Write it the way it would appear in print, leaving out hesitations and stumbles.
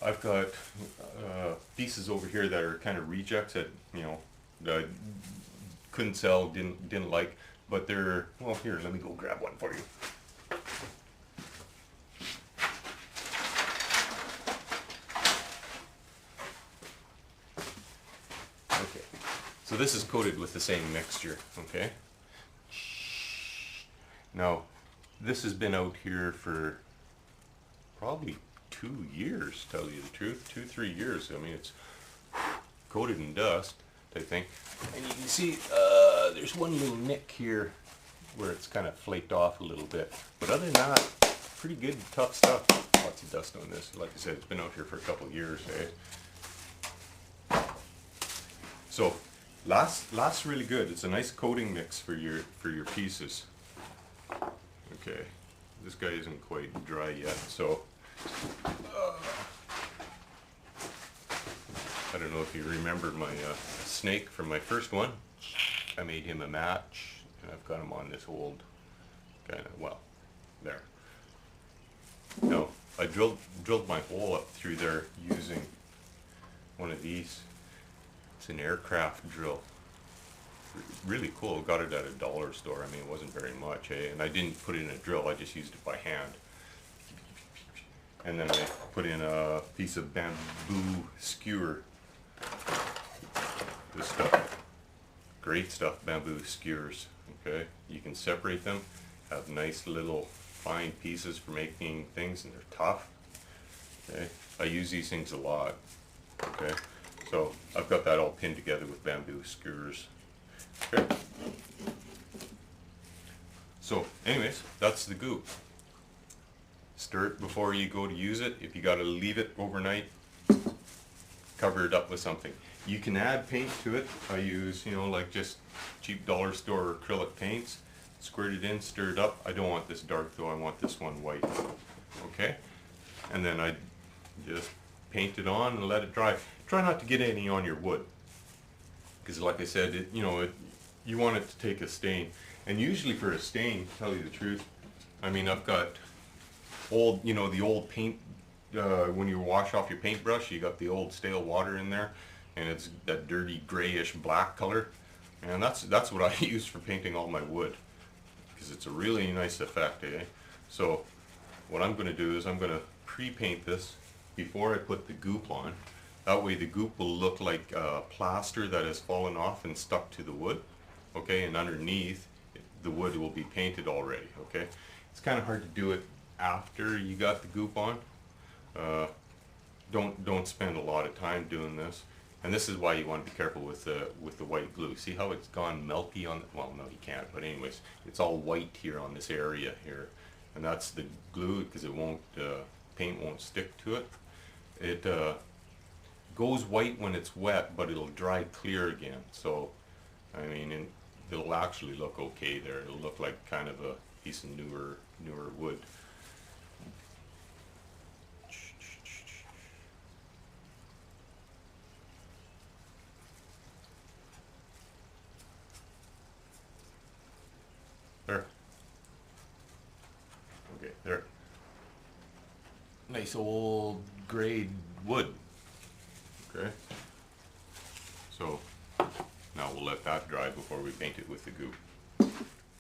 I've got pieces over here that are kind of rejects that, you know, that I couldn't sell, didn't like, but they're, well, here, let me go grab one for you. Okay, so this is coated with the same mixture, okay? Now, this has been out here for probably 2 years, tell you the truth, 2-3 years. I mean, it's coated in dust, I think. And you can see there's one little nick here where it's kind of flaked off a little bit. But other than that, pretty good, tough stuff. Lots of dust on this. Like I said, it's been out here for a couple of years, eh? So, lasts really good. It's a nice coating mix for your pieces. Okay, this guy isn't quite dry yet, so I don't know if you remember my snake from my first one. I made him a match, and I've got him on this old kind of, well, there. Now, I drilled my hole up through there using one of these. It's an aircraft drill. Really cool. Got it at a dollar store. I mean, it wasn't very much, eh? And I didn't put it in a drill. I just used it by hand. And then I put in a piece of bamboo skewer. This stuff, great stuff, bamboo skewers. Okay, you can separate them. Have nice little fine pieces for making things, and they're tough. Okay, I use these things a lot. Okay, so I've got that all pinned together with bamboo skewers. Okay. So, anyways, that's the goop. Stir it before you go to use it. If you got to leave it overnight, cover it up with something. You can add paint to it. I use, you know, like just cheap dollar store acrylic paints. Squirt it in, stir it up. I don't want this dark though, I want this one white. Okay? And then I just paint it on and let it dry. Try not to get any on your wood. Because like I said, you want it to take a stain. And usually for a stain, to tell you the truth, I mean, I've got old, you know, the old paint, when you wash off your paintbrush, you got the old stale water in there, and it's that dirty grayish black color. And that's what I use for painting all my wood, because it's a really nice effect, eh? So what I'm going to do is I'm going to pre-paint this before I put the goop on. That way the goop will look like plaster that has fallen off and stuck to the wood, okay? And underneath, the wood will be painted already, okay? It's kind of hard to do it after you got the goop on. Don't spend a lot of time doing this. And this is why you want to be careful with the white glue. See how it's gone melty on, well, no, you can't, but anyways, it's all white here on this area here. And that's the glue, because it won't, paint won't stick to it. It goes white when it's wet, but it'll dry clear again. So, I mean, it'll actually look okay there. It'll look like kind of a piece of newer wood. There. Okay, there. Nice old grade wood. Okay. So now we'll let that dry before we paint it with the goop.